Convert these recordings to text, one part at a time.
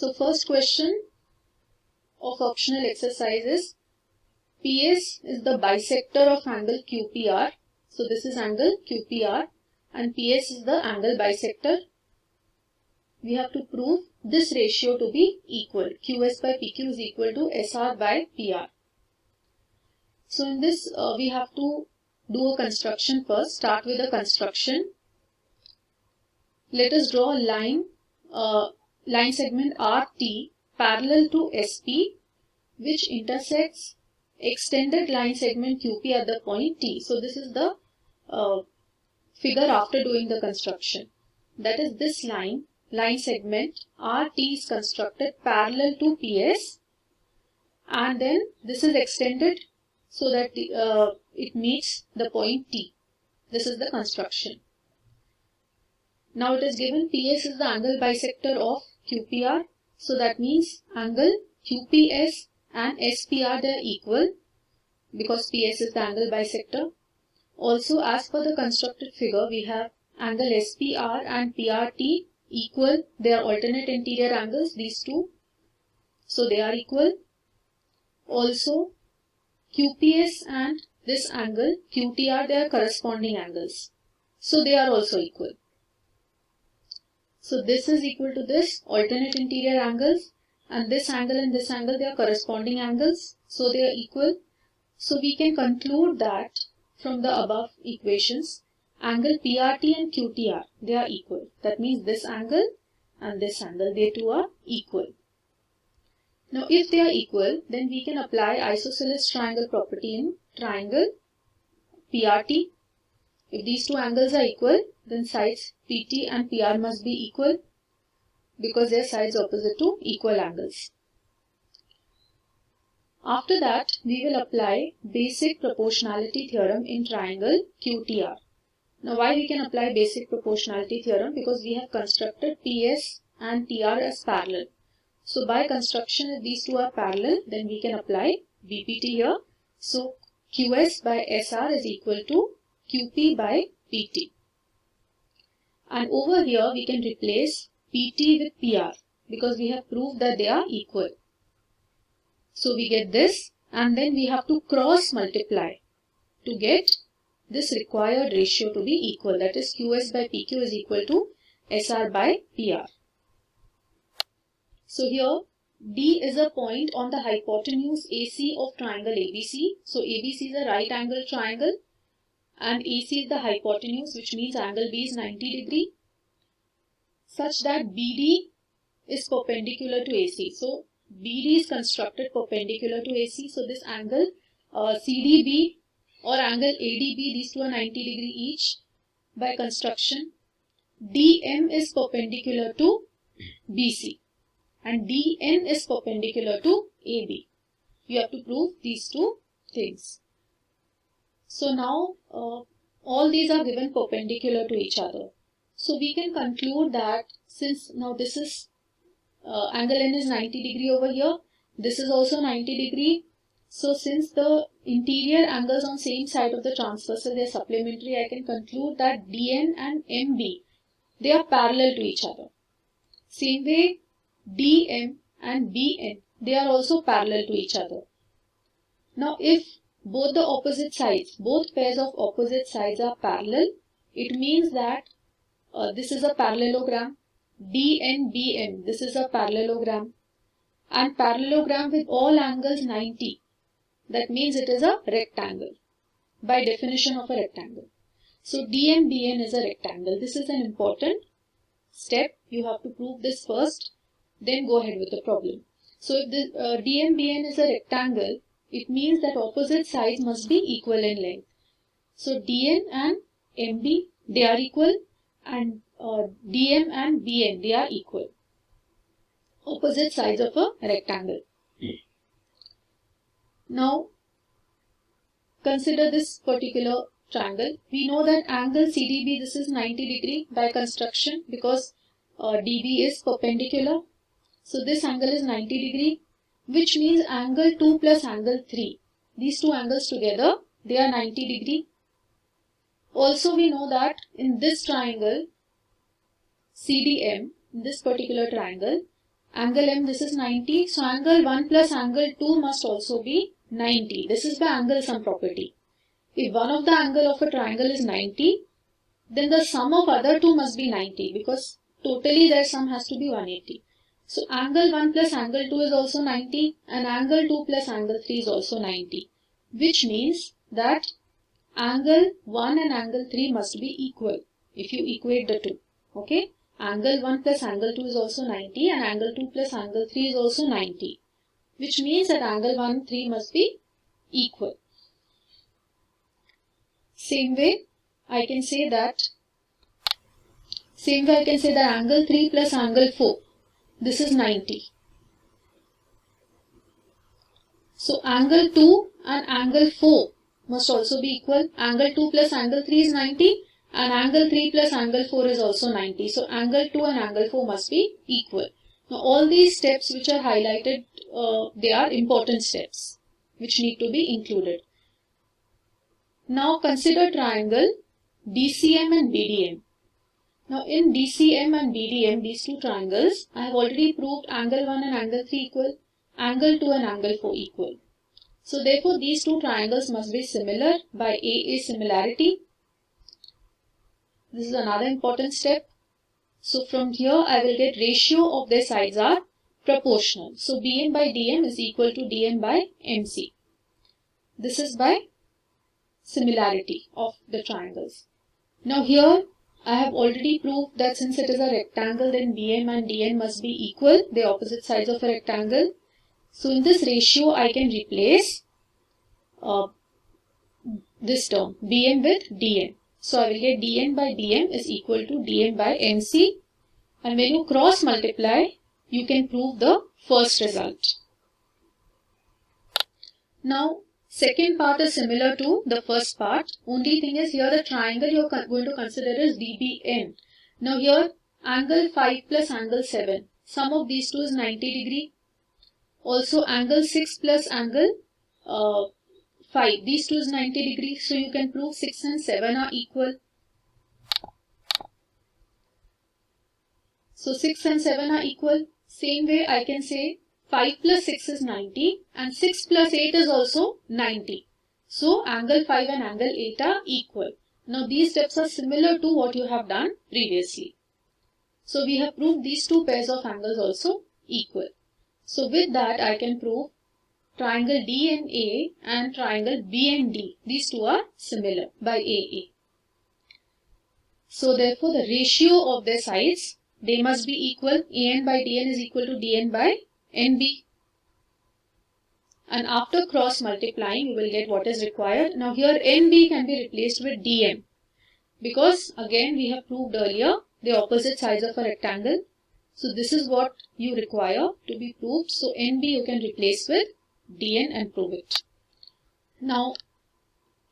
So first question of optional exercise is PS is the bisector of angle QPR. So this is angle QPR and PS is the angle bisector. We have to prove this ratio to be equal. QS by PQ is equal to SR by PR. So in this we have to do a construction first. Start with a construction. Let us draw a line segment RT parallel to SP which intersects extended line segment QP at the point T. So this is the figure after doing the construction. That is, this line segment RT is constructed parallel to PS and then this is extended so that it meets the point T. This is the construction. Now it is given PS is the angle bisector of QPR. So that means angle QPS and SPR, they are equal because PS is the angle bisector. Also, as per the constructed figure, we have angle SPR and PRT equal. They are alternate interior angles, these two. So they are equal. Also, QPS and this angle QTR, they are corresponding angles. So they are also equal. So this is equal to this, alternate interior angles, and this angle and this angle, they are corresponding angles. So they are equal. So we can conclude that from the above equations, angle PRT and QTR, they are equal. That means this angle and this angle, they two are equal. Now if they are equal, then we can apply isosceles triangle property in triangle PRT. If these two angles are equal, then sides PT and PR must be equal because they are sides opposite to equal angles. After that, we will apply basic proportionality theorem in triangle QTR. Now why we can apply basic proportionality theorem? Because we have constructed PS and TR as parallel. So by construction, if these two are parallel, then we can apply BPT here. So QS by SR is equal to QP by PT. And over here we can replace PT with PR because we have proved that they are equal. So we get this and then we have to cross multiply to get this required ratio to be equal. That is, QS by PQ is equal to SR by PR. So here D is a point on the hypotenuse AC of triangle ABC. So ABC is a right angle triangle and AC is the hypotenuse, which means angle B is 90 degree, such that BD is perpendicular to AC. So BD is constructed perpendicular to AC. So this angle CDB or angle ADB, these two are 90 degree each. By construction, DM is perpendicular to BC and DN is perpendicular to AB. You have to prove these two things. So now all these are given perpendicular to each other. So we can conclude that since now this is angle N is 90 degree over here, this is also 90 degree. So since the interior angles on same side of the transversal, they are supplementary, I can conclude that DN and MB, they are parallel to each other. Same way DM and BN, they are also parallel to each other. Now if both the opposite sides, both pairs of opposite sides are parallel, it means that this is a parallelogram. DNBM, this is a parallelogram, and parallelogram with all angles 90. That means it is a rectangle by definition of a rectangle. So DNBN is a rectangle. This is an important step. You have to prove this first, then go ahead with the problem. So if the DNBN is a rectangle, it means that opposite sides must be equal in length. So DN and MB, they are equal, and DM and BN, they are equal. Opposite sides of a rectangle. Now, consider this particular triangle. We know that angle CDB, this is 90 degree by construction because DB is perpendicular. So this angle is 90 degree, which means angle 2 plus angle 3. These two angles together, they are 90 degree. Also we know that in this triangle CDM, in this particular triangle, Angle M, this is 90. So angle 1 plus angle 2 must also be 90. This is the angle sum property. If one of the angle of a triangle is 90, then the sum of other two must be 90, because totally their sum has to be 180. So angle 1 plus angle 2 is also 90, and angle 2 plus angle 3 is also 90, which means that angle 1 and angle 3 must be equal if you equate the two. Okay, angle 1 plus angle 2 is also 90, and angle 2 plus angle 3 is also 90, which means that angle 1 and 3 must be equal. Same way I can say that angle 3 plus angle 4, this is 90. So angle 2 and angle 4 must also be equal. Angle 2 plus angle 3 is 90, and angle 3 plus angle 4 is also 90. So angle 2 and angle 4 must be equal. Now all these steps which are highlighted, they are important steps which need to be included. Now consider triangle DCM and BDM. Now in DCM and BDM, these two triangles, I have already proved angle 1 and angle 3 equal, angle 2 and angle 4 equal. So therefore these two triangles must be similar by AA similarity. This is another important step. So from here I will get ratio of their sides are proportional. So BM by DM is equal to DM by MC. This is by similarity of the triangles. Now here I have already proved that since it is a rectangle, then BM and DN must be equal, the opposite sides of a rectangle. So in this ratio I can replace this term BM with DN. So I will get DN by BM is equal to DM by MC, and when you cross multiply you can prove the first result. Now second part is similar to the first part. Only thing is here the triangle you are going to consider is DBN. Now here angle 5 plus angle 7. Sum of these two is 90 degree. Also angle 6 plus angle 5. These two is 90 degree. So you can prove 6 and 7 are equal. So 6 and 7 are equal. Same way I can say 5 plus 6 is 90 and 6 plus 8 is also 90. So angle 5 and angle 8 are equal. Now these steps are similar to what you have done previously. So we have proved these two pairs of angles also equal. So with that I can prove triangle DNA and triangle BND. These two are similar by AA. So therefore the ratio of their sides, they must be equal. AN by DN is equal to DN by NB. And after cross multiplying you will get what is required. Now here NB can be replaced with DM, because again we have proved earlier the opposite sides of a rectangle. So this is what you require to be proved. So NB you can replace with DN and prove it. Now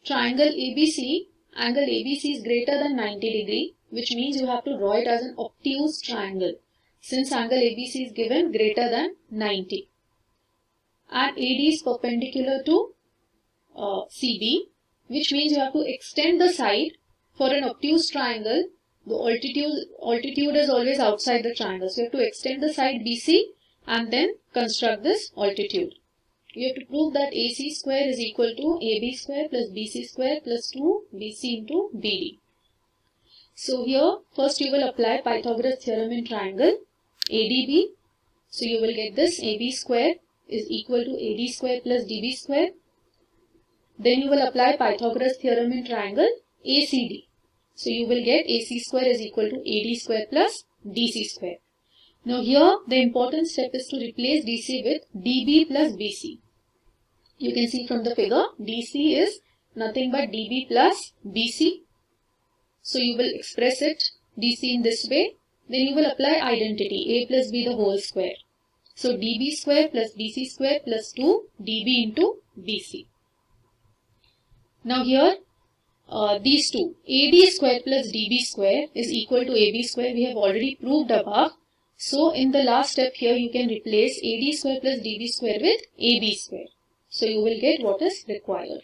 triangle ABC, angle ABC is greater than 90 degree, which means you have to draw it as an obtuse triangle, since angle ABC is given greater than 90. And AD is perpendicular to CB, which means you have to extend the side. For an obtuse triangle, the altitude is always outside the triangle. So you have to extend the side BC and then construct this altitude. You have to prove that AC square is equal to AB square plus BC square plus 2BC into BD. So here first you will apply Pythagoras theorem in triangle ADB. So you will get this AB square is equal to AD square plus DB square. Then you will apply Pythagoras theorem in triangle ACD. So you will get AC square is equal to AD square plus DC square. Now here the important step is to replace DC with DB plus BC. You can see from the figure DC is nothing but DB plus BC. So you will express it DC in this way. Then you will apply identity A plus B the whole square. So DB square plus BC square plus 2 DB into BC. Now here these two, AD square plus DB square is equal to AB square, we have already proved above. So in the last step here you can replace AD square plus DB square with AB square. So you will get what is required.